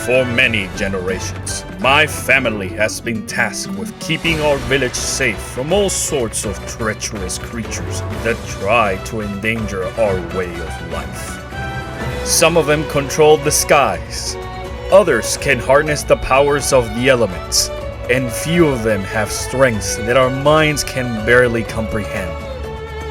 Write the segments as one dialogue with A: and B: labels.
A: For many generations, my family has been tasked with keeping our village safe from all sorts of treacherous creatures that try to endanger our way of life. Some of them control the skies, others can harness the powers of the elements, and few of them have strengths that our minds can barely comprehend.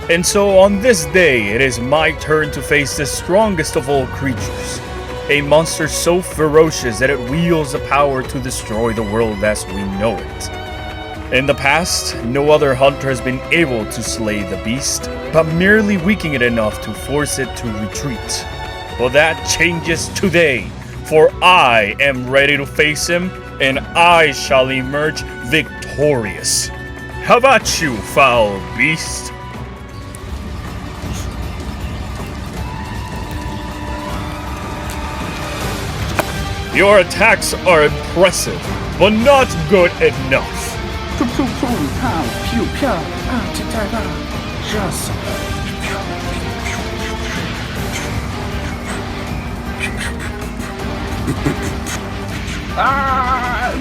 A: And so on this day, it is my turn to face the strongest of all creatures. A monster so ferocious that it wields the power to destroy the world as we know it. In the past, no other hunter has been able to slay the beast, but merely weakening it enough to force it to retreat. But that changes today, for I am ready to face him, and I shall emerge victorious. How about you, foul beast? Your attacks are impressive, but not good enough.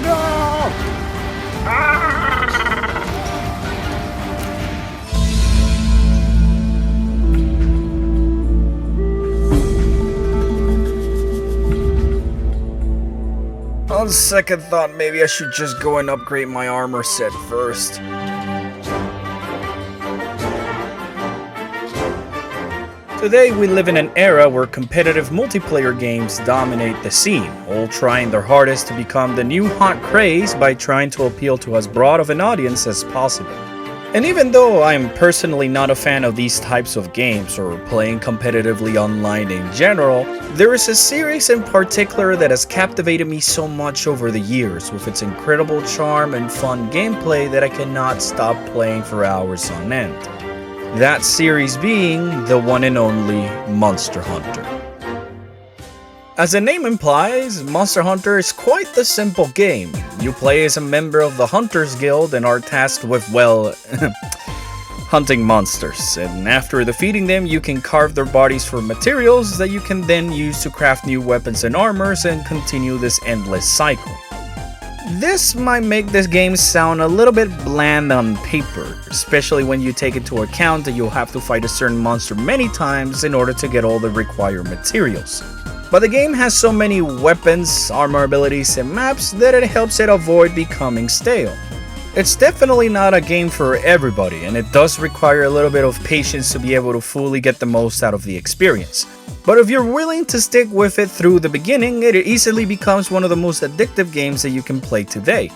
B: No!
A: On second thought, maybe I should just go and upgrade my armor set first. Today we live in an era where competitive multiplayer games dominate the scene, all trying their hardest to become the new hot craze by trying to appeal to as broad of an audience as possible. And even though I'm personally not a fan of these types of games or playing competitively online in general, there is a series in particular that has captivated me so much over the years with its incredible charm and fun gameplay that I cannot stop playing for hours on end. That series being the one and only Monster Hunter. As the name implies, Monster Hunter is quite the simple game. You play as a member of the Hunters Guild and are tasked with, well, hunting monsters. And after defeating them, you can carve their bodies for materials that you can then use to craft new weapons and armors and continue this endless cycle. This might make this game sound a little bit bland on paper, especially when you take into account that you'll have to fight a certain monster many times in order to get all the required materials. But the game has so many weapons, armor abilities, and maps that it helps it avoid becoming stale. It's definitely not a game for everybody, and it does require a little bit of patience to be able to fully get the most out of the experience. But if you're willing to stick with it through the beginning, it easily becomes one of the most addictive games that you can play today.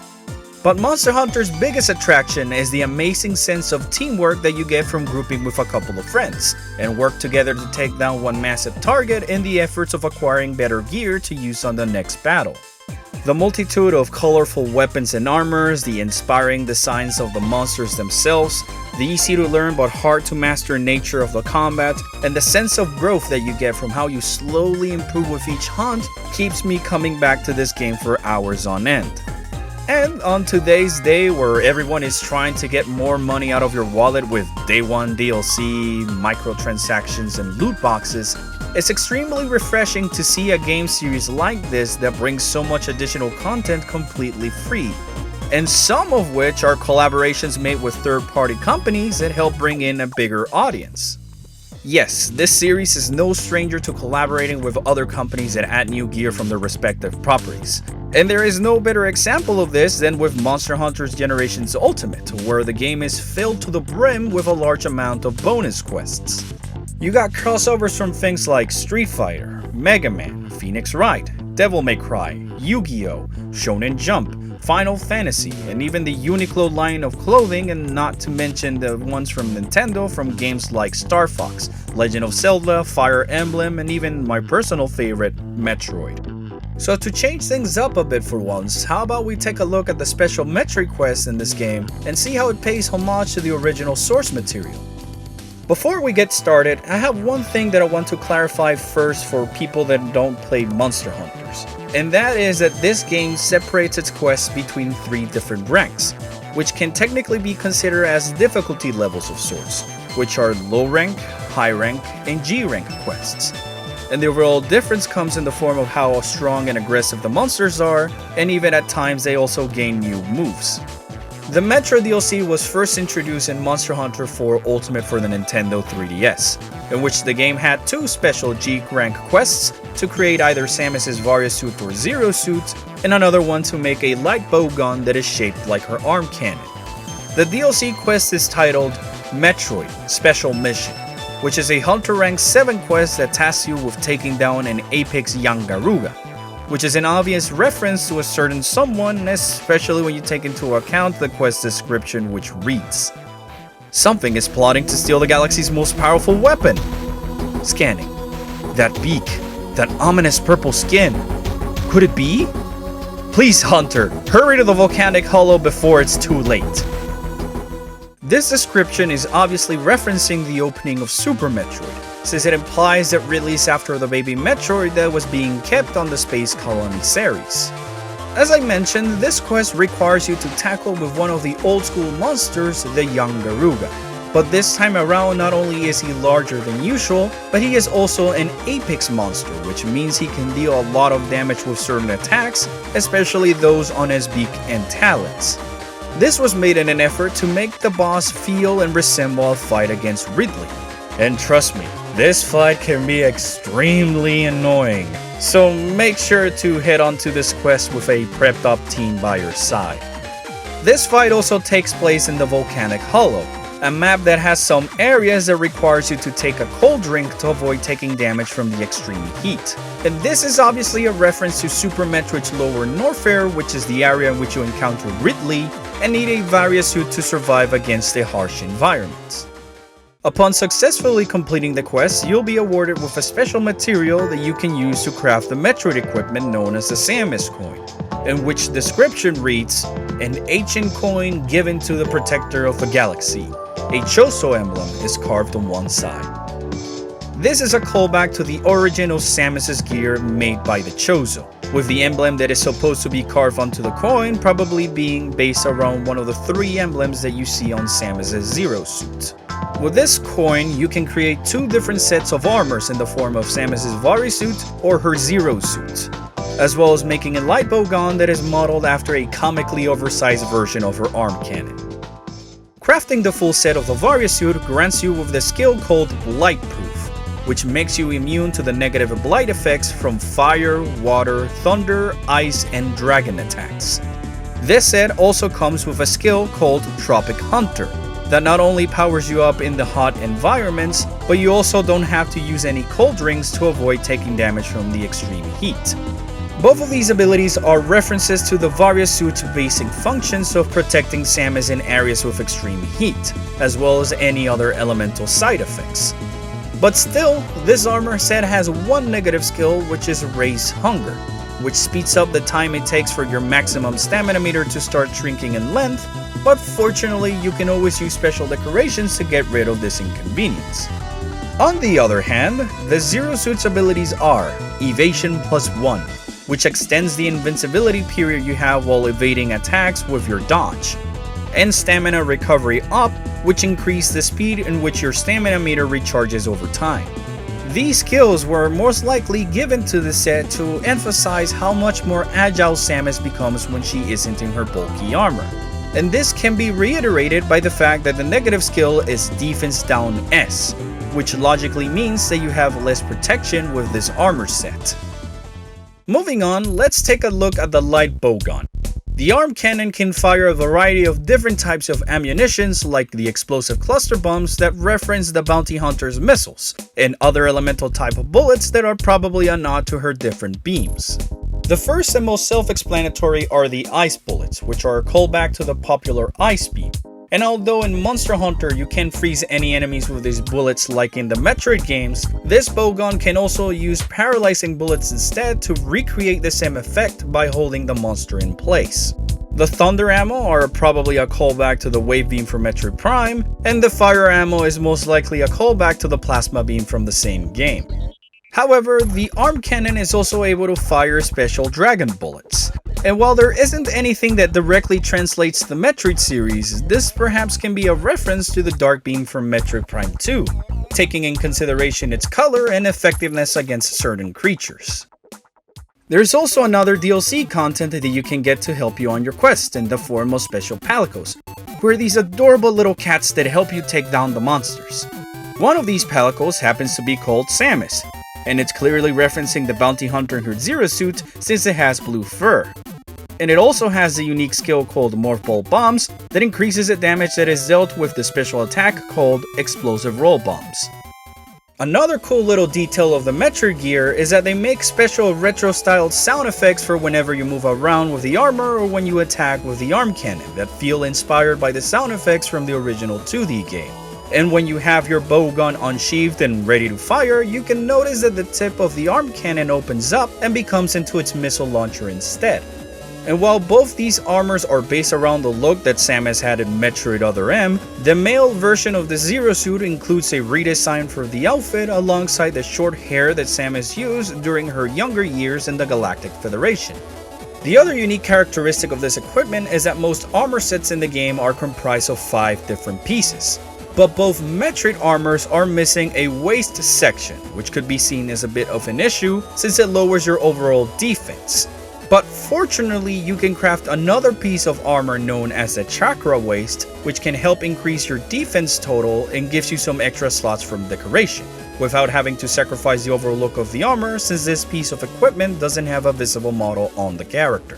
A: But Monster Hunter's biggest attraction is the amazing sense of teamwork that you get from grouping with a couple of friends, and work together to take down one massive target in the efforts of acquiring better gear to use on the next battle. The multitude of colorful weapons and armors, the inspiring designs of the monsters themselves, the easy to learn but hard to master nature of the combat, and the sense of growth that you get from how you slowly improve with each hunt keeps me coming back to this game for hours on end. And on today's day, where everyone is trying to get more money out of your wallet with Day 1 DLC, microtransactions, and loot boxes, it's extremely refreshing to see a game series like this that brings so much additional content completely free, and some of which are collaborations made with third-party companies that help bring in a bigger audience. Yes, this series is no stranger to collaborating with other companies that add new gear from their respective properties. And there is no better example of this than with Monster Hunter's Generations Ultimate, where the game is filled to the brim with a large amount of bonus quests. You got crossovers from things like Street Fighter, Mega Man, Phoenix Wright, Devil May Cry, Yu-Gi-Oh!, Shonen Jump, Final Fantasy, and even the Uniqlo line of clothing, and not to mention the ones from Nintendo from games like Star Fox, Legend of Zelda, Fire Emblem, and even my personal favorite, Metroid. So to change things up a bit for once, how about we take a look at the special Metroid quest in this game and see how it pays homage to the original source material. Before we get started, I have one thing that I want to clarify first for people that don't play Monster Hunters, and that is that this game separates its quests between 3 different ranks, which can technically be considered as difficulty levels of sorts, which are low rank, high rank, and G rank quests. and the overall difference comes in the form of how strong and aggressive the monsters are, and even at times they also gain new moves. The Metroid DLC was first introduced in Monster Hunter 4 Ultimate for the Nintendo 3DS, in which the game had two special G-rank quests to create either Samus's Varia suit or Zero suit, and another one to make a light bow gun that is shaped like her arm cannon. The DLC quest is titled Metroid Special Mission, which is a Hunter rank 7 quest that tasks you with taking down an Apex Yangaruga, which is an obvious reference to a certain someone, especially when you take into account the quest description, which reads, "Something is plotting to steal the galaxy's most powerful weapon." Scanning. That beak, that ominous purple skin. Could it be? Please, Hunter, hurry to the volcanic hollow before it's too late. This description is obviously referencing the opening of Super Metroid, since it implies that Ridley is after the baby Metroid that was being kept on the Space Colony Ceres. As I mentioned, this quest requires you to tackle with one of the old school monsters, the Yangaruga. But this time around, not only is he larger than usual, but he is also an Apex monster, which means he can deal a lot of damage with certain attacks, especially those on his beak and talons. This was made in an effort to make the boss feel and resemble a fight against Ridley. And trust me, this fight can be extremely annoying, so make sure to head on to this quest with a prepped up team by your side. This fight also takes place in the Volcanic Hollow, a map that has some areas that requires you to take a cold drink to avoid taking damage from the extreme heat. And this is obviously a reference to Super Metroid's Lower Norfair, which is the area in which you encounter Ridley and need a Varia suit to survive against a harsh environment. Upon successfully completing the quest, you'll be awarded with a special material that you can use to craft the Metroid equipment known as the Samus coin, in which description reads, "An ancient coin given to the protector of the galaxy. A Choso emblem is carved on one side." This is a callback to the origin of Samus's gear made by the Choso, with the emblem that is supposed to be carved onto the coin probably being based around one of the 3 emblems that you see on Samus's Zero suit. With this coin, you can create 2 different sets of armors in the form of Samus's Varia suit or her Zero suit, as well as making a light bow gun that is modeled after a comically oversized version of her arm cannon. Crafting the full set of the Varia suit grants you with the skill called Plight Proof, which makes you immune to the negative blight effects from fire, water, thunder, ice, and dragon attacks. This set also comes with a skill called Tropic Hunter, that not only powers you up in the hot environments, but you also don't have to use any cold drinks to avoid taking damage from the extreme heat. Both of these abilities are references to the Varia suit's basic functions of protecting Samus in areas with extreme heat, as well as any other elemental side effects. But still, this armor set has one negative skill, which is Raise Hunger, which speeds up the time it takes for your maximum stamina meter to start shrinking in length, but fortunately you can always use special decorations to get rid of this inconvenience. On the other hand, the Zero suit's abilities are Evasion +1, which extends the invincibility period you have while evading attacks with your dodge, and Stamina Recovery Up, which increase the speed in which your stamina meter recharges over time. These skills were most likely given to the set to emphasize how much more agile Samus becomes when she isn't in her bulky armor. And this can be reiterated by the fact that the negative skill is Defense Down S, which logically means that you have less protection with this armor set. Moving on, let's take a look at the light bowgun. The arm cannon can fire a variety of different types of ammunitions like the explosive cluster bombs that reference the bounty hunter's missiles, and other elemental type of bullets that are probably a nod to her different beams. The first and most self-explanatory are the ice bullets, which are a callback to the popular ice beam. And although in Monster Hunter you can freeze any enemies with these bullets like in the Metroid games, this bowgun can also use paralyzing bullets instead to recreate the same effect by holding the monster in place. The thunder ammo are probably a callback to the wave beam from Metroid Prime, and the fire ammo is most likely a callback to the plasma beam from the same game. However, the arm cannon is also able to fire special dragon bullets. And while there isn't anything that directly translates the Metroid series, this perhaps can be a reference to the dark beam from Metroid Prime 2, taking in consideration its color and effectiveness against certain creatures. There's also another DLC content that you can get to help you on your quest in the form of special palicos, who are these adorable little cats that help you take down the monsters. One of these palicos happens to be called Samus, and it's clearly referencing the bounty hunter in her Zero suit since it has blue fur. And it also has a unique skill called Morph Ball Bombs that increases the damage that is dealt with the special attack called Explosive Roll Bombs. Another cool little detail of the Metroid gear is that they make special retro-styled sound effects for whenever you move around with the armor or when you attack with the arm cannon that feel inspired by the sound effects from the original 2D game. And when you have your bow gun unsheathed and ready to fire, you can notice that the tip of the arm cannon opens up and becomes into its missile launcher instead. And while both these armors are based around the look that Samus had in Metroid Other M, the male version of the Zero suit includes a redesign for the outfit alongside the short hair that Samus used during her younger years in the Galactic Federation. The other unique characteristic of this equipment is that most armor sets in the game are comprised of 5 different pieces. But both Metroid armors are missing a waist section, which could be seen as a bit of an issue since it lowers your overall defense. But fortunately, you can craft another piece of armor known as the Chakra Waist, which can help increase your defense total and gives you some extra slots from decoration, without having to sacrifice the overall look of the armor since this piece of equipment doesn't have a visible model on the character.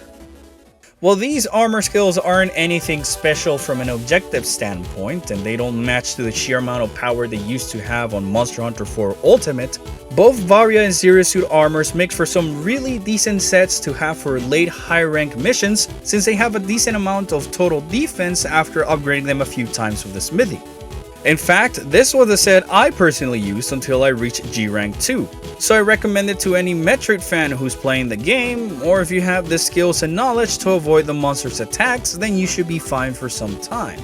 A: While these armor skills aren't anything special from an objective standpoint, and they don't match to the sheer amount of power they used to have on Monster Hunter 4 Ultimate, both Varia and Zero Suit armors make for some really decent sets to have for late high rank missions since they have a decent amount of total defense after upgrading them a few times with the smithy. In fact, this was a set I personally used until I reached G Rank 2, so I recommend it to any Metroid fan who's playing the game, or if you have the skills and knowledge to avoid the monster's attacks, then you should be fine for some time.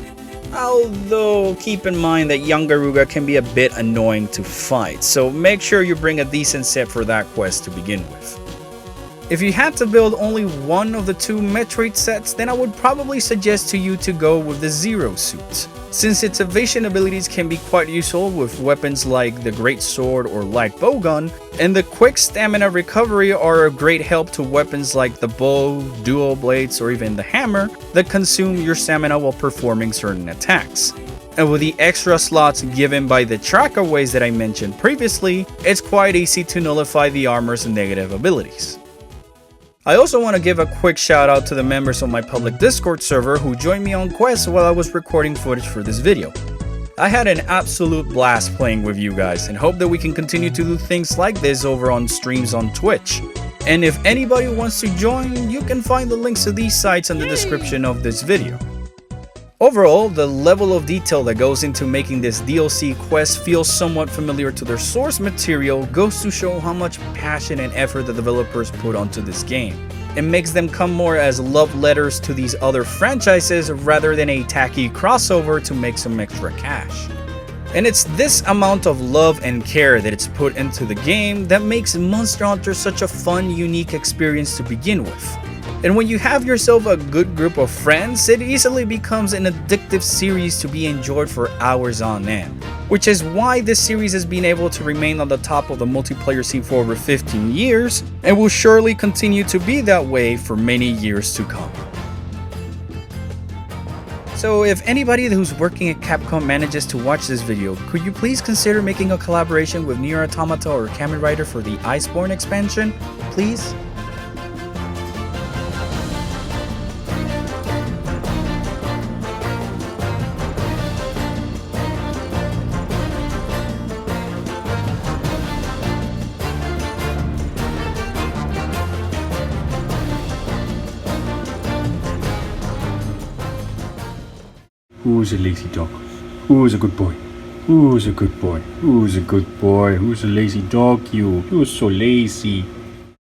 A: Although, keep in mind that young Garuga can be a bit annoying to fight, so make sure you bring a decent set for that quest to begin with. If you had to build only one of the 2 Metroid sets, then I would probably suggest to you to go with the Zero suit, since its evasion abilities can be quite useful with weapons like the Great Sword or Light Bowgun, and the quick stamina recovery are a great help to weapons like the bow, dual blades, or even the hammer that consume your stamina while performing certain attacks. And with the extra slots given by the tracker ways that I mentioned previously, it's quite easy to nullify the armor's negative abilities. I also want to give a quick shout out to the members of my public Discord server who joined me on quests while I was recording footage for this video. I had an absolute blast playing with you guys and hope that we can continue to do things like this over on streams on Twitch. And if anybody wants to join, you can find the links to these sites in the description of this video. Overall, the level of detail that goes into making this DLC quest feel somewhat familiar to their source material goes to show how much passion and effort the developers put onto this game. It makes them come more as love letters to these other franchises rather than a tacky crossover to make some extra cash. And it's this amount of love and care that it's put into the game that makes Monster Hunter such a fun, unique experience to begin with. And when you have yourself a good group of friends, it easily becomes an addictive series to be enjoyed for hours on end. Which is why this series has been able to remain on the top of the multiplayer scene for over 15 years, and will surely continue to be that way for many years to come. So if anybody who's working at Capcom manages to watch this video, could you please consider making a collaboration with Nier Automata or Kamen Rider for the Iceborne expansion, please?
B: Who's a lazy dog? Who's a good boy? Who's a good boy? Who's a good boy? Who's a lazy dog? You're so lazy.